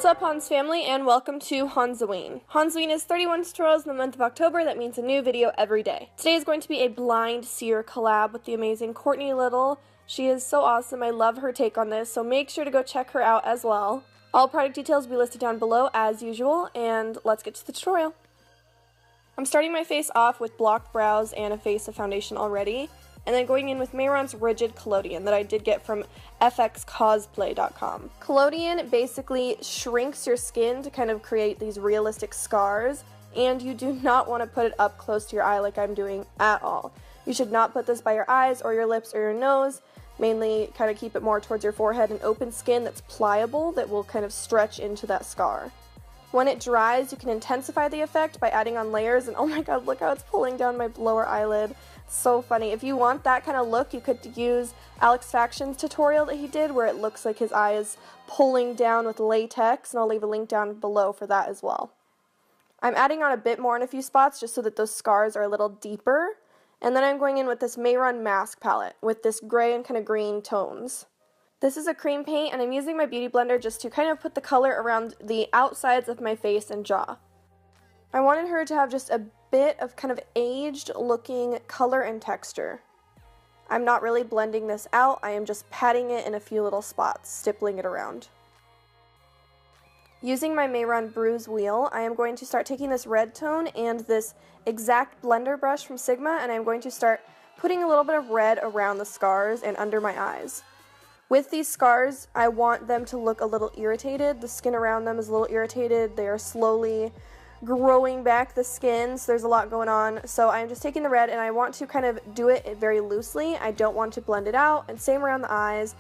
What's up, Hans family, and welcome to Hansoween. Hansoween is 31 tutorials in the month of October. That means a new video every day. Today is going to be a blind seer collab with the amazing Courtney Little. She is so awesome. I love her take on this, so make sure to go check her out as well. All product details will be listed down below as usual, and let's get to the tutorial. I'm starting my face off with blocked brows and a face of foundation already, and then going in with Mehron's Rigid Collodion that I did get from fxcosplay.com. Collodion basically shrinks your skin to kind of create these realistic scars, and you do not want to put it up close to your eye like I'm doing at all. You should not put this by your eyes or your lips or your nose. Mainly kind of keep it more towards your forehead and open skin that's pliable that will kind of stretch into that scar. When it dries, you can intensify the effect by adding on layers, and oh my god, look how it's pulling down my lower eyelid. So funny. If you want that kind of look, you could use Alex Faction's tutorial that he did where it looks like his eye is pulling down with latex, and I'll leave a link down below for that as well. I'm adding on a bit more in a few spots just so that those scars are a little deeper, and then I'm going in with this Mehron Mask palette with this gray and kind of green tones. This is a cream paint, and I'm using my beauty blender just to kind of put the color around the outsides of my face and jaw. I wanted her to have just a bit of kind of aged looking color and texture. I'm not really blending this out, I am just patting it in a few little spots, stippling it around. Using my Mehron Bruise Wheel, I am going to start taking this red tone and this exact blender brush from Sigma, and I'm going to start putting a little bit of red around the scars and under my eyes. With these scars, I want them to look a little irritated. The skin around them is a little irritated. They are slowly growing back the skin, so there's a lot going on. So I'm just taking the red, and I want to kind of do it very loosely. I don't want to blend it out, and same around the eyes.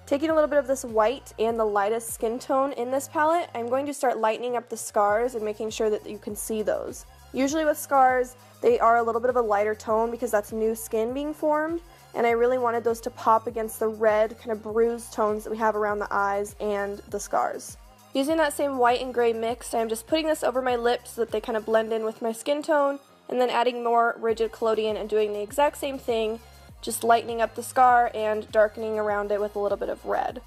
Taking a little bit of this white and the lightest skin tone in this palette, I'm going to start lightening up the scars and making sure that you can see those. Usually with scars, they are a little bit of a lighter tone because that's new skin being formed, and I really wanted those to pop against the red kind of bruised tones that we have around the eyes and the scars. Using that same white and gray mix, I'm just putting this over my lips so that they kind of blend in with my skin tone, and then adding more Rigid Collodion and doing the exact same thing, just lightening up the scar and darkening around it with a little bit of red.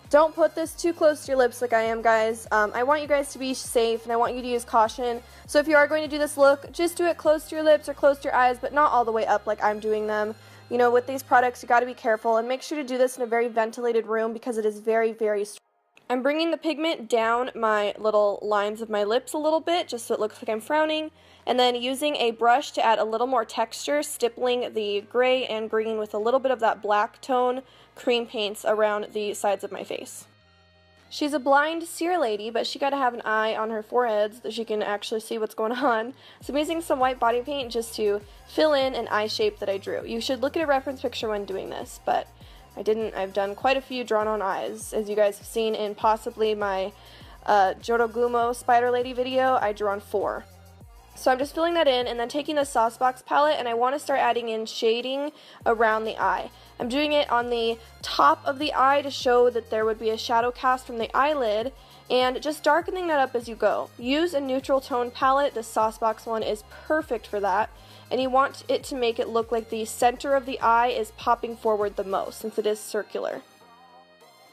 Don't put this too close to your lips like I am, guys. I want you guys to be safe, and I want you to use caution. So if you are going to do this look, just do it close to your lips or close to your eyes, but not all the way up like I'm doing them. You know, with these products, you got to be careful, and make sure to do this in a very ventilated room because it is very, very strong. I'm bringing the pigment down my little lines of my lips a little bit, just so it looks like I'm frowning, and then using a brush to add a little more texture, stippling the gray and green with a little bit of that black tone cream paints around the sides of my face. She's a blind seer lady, but she got to have an eye on her forehead so that she can actually see what's going on. So I'm using some white body paint just to fill in an eye shape that I drew. You should look at a reference picture when doing this, but I didn't. I've done quite a few drawn on eyes, as you guys have seen in possibly my Jorogumo Spider Lady video. I drew on 4. So I'm just filling that in and then taking the Saucebox palette, and I want to start adding in shading around the eye. I'm doing it on the top of the eye to show that there would be a shadow cast from the eyelid, and just darkening that up as you go. Use a neutral tone palette. The Saucebox one is perfect for that. And you want it to make it look like the center of the eye is popping forward the most, since it is circular.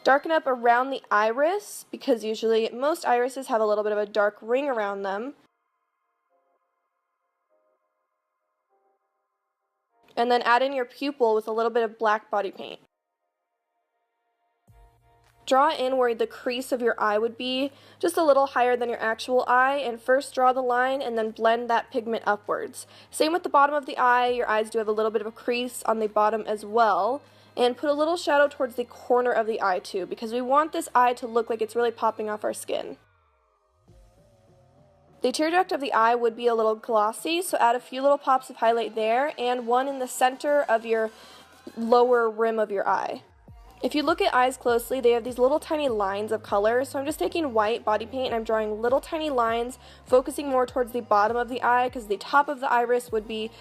Darken up around the iris, because usually most irises have a little bit of a dark ring around them. And then add in your pupil with a little bit of black body paint. Draw in where the crease of your eye would be, just a little higher than your actual eye, and first draw the line and then blend that pigment upwards. Same with the bottom of the eye. Your eyes do have a little bit of a crease on the bottom as well, and put a little shadow towards the corner of the eye too, because we want this eye to look like it's really popping off our skin. The tear duct of the eye would be a little glossy, so add a few little pops of highlight there, and one in the center of your lower rim of your eye. If you look at eyes closely, they have these little tiny lines of color, so I'm just taking white body paint and I'm drawing little tiny lines, focusing more towards the bottom of the eye because the top of the iris would be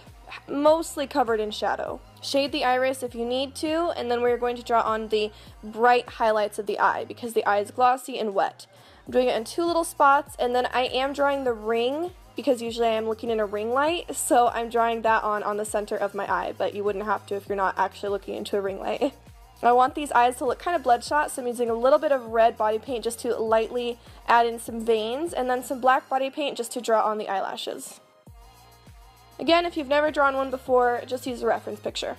mostly covered in shadow. Shade the iris if you need to, and then we're going to draw on the bright highlights of the eye because the eye is glossy and wet. I'm doing it in 2 little spots, and then I am drawing the ring because usually I am looking in a ring light, so I'm drawing that on the center of my eye, but you wouldn't have to if you're not actually looking into a ring light. I want these eyes to look kind of bloodshot, so I'm using a little bit of red body paint just to lightly add in some veins, and then some black body paint just to draw on the eyelashes. Again, if you've never drawn one before, just use a reference picture.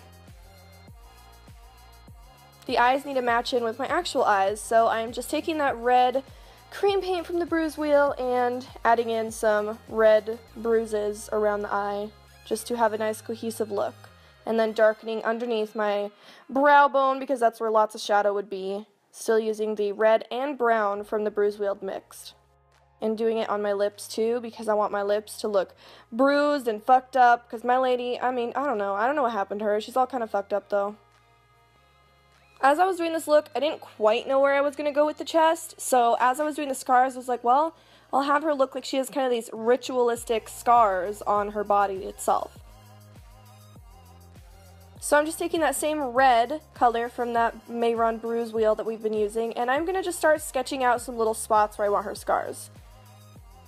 The eyes need to match in with my actual eyes, so I'm just taking that red cream paint from the bruise wheel and adding in some red bruises around the eye just to have a nice cohesive look. And then darkening underneath my brow bone because that's where lots of shadow would be. Still using the red and brown from the bruise wheel mixed. And doing it on my lips too because I want my lips to look bruised and fucked up because my lady, I don't know what happened to her. She's all kind of fucked up though. As I was doing this look, I didn't quite know where I was going to go with the chest, so as I was doing the scars, I was like, well, I'll have her look like she has kind of these ritualistic scars on her body itself. So I'm just taking that same red color from that Mayron bruise wheel that we've been using, and I'm going to just start sketching out some little spots where I want her scars.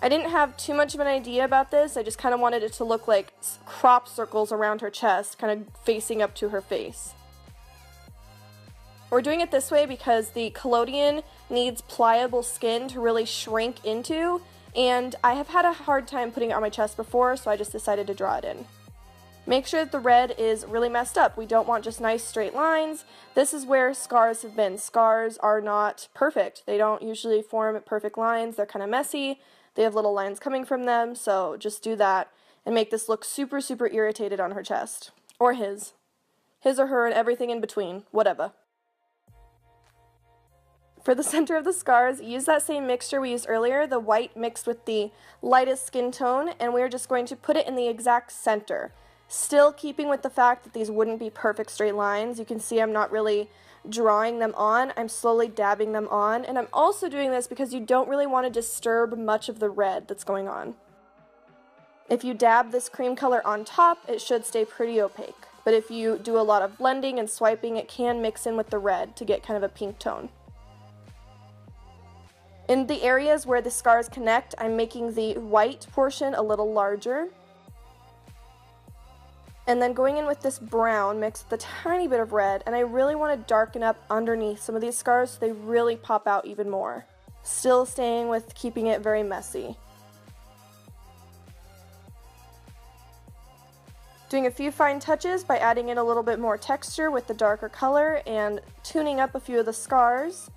I didn't have too much of an idea about this, I just kind of wanted it to look like crop circles around her chest, kind of facing up to her face. We're doing it this way because the collodion needs pliable skin to really shrink into, and I have had a hard time putting it on my chest before, so I just decided to draw it in. Make sure that the red is really messed up. We don't want just nice straight lines. This is where scars have been. Scars are not perfect. They don't usually form perfect lines. They're kind of messy. They have little lines coming from them, so just do that and make this look super, super irritated on her chest. Or his. His or her and everything in between. Whatever. For the center of the scars, use that same mixture we used earlier, the white mixed with the lightest skin tone, and we're just going to put it in the exact center. Still keeping with the fact that these wouldn't be perfect straight lines. You can see I'm not really drawing them on, I'm slowly dabbing them on, and I'm also doing this because you don't really want to disturb much of the red that's going on. If you dab this cream color on top, it should stay pretty opaque, but if you do a lot of blending and swiping, it can mix in with the red to get kind of a pink tone. In the areas where the scars connect, I'm making the white portion a little larger. And then going in with this brown mixed with a tiny bit of red, and I really want to darken up underneath some of these scars so they really pop out even more. Still staying with keeping it very messy. Doing a few fine touches by adding in a little bit more texture with the darker color and tuning up a few of the scars.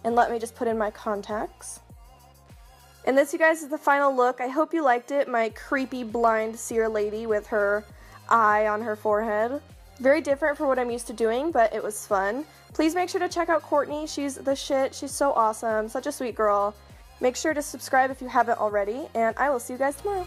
And let me just put in my contacts. And this, you guys, is the final look. I hope you liked it. My creepy blind seer lady with her eye on her forehead. Very different from what I'm used to doing, but it was fun. Please make sure to check out Courtney. She's the shit. She's so awesome. Such a sweet girl. Make sure to subscribe if you haven't already, and I will see you guys tomorrow.